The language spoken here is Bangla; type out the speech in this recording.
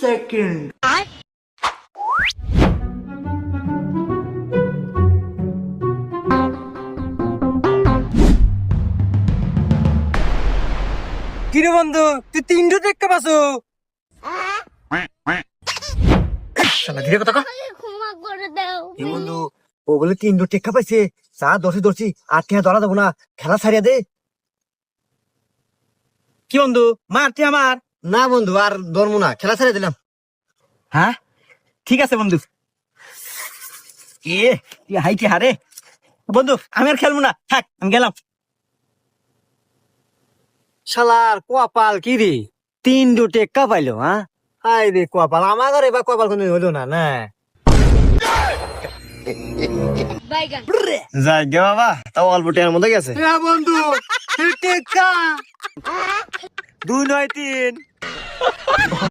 সেকেন্ড। কিরে বন্ধু তুই 300 টাকা পাসো? শালা ধীরে কথা কও। ক্ষমা করে দাও এই বন্ধু ও বলে 300 টাকা পাইছে, চা দর্শি আর টিয়া ধরা দেবো না, খেলা ছাড়িয়া দে। কি বন্ধু মারতে আমার? না বন্ধু আর ধরবো না, খেলা ছাড়িয়ে দিলাম। হ্যাঁ ঠিক আছে বন্ধু। তুই হাইটি হারে বন্ধু, আমি আর খেলবো না, থাক আমি গেলাম। শালার কপাল কি রে, 300 টাকা পাইলো। হ্যাঁ হাই রে কপাল, আমার ঘরে এবার কপাল কোনো হলো না না। বাইগান যাই গে বাবা, তাও অল্প টাকার মধ্যে গেছে। বন্ধু টাকা 2 নয় 3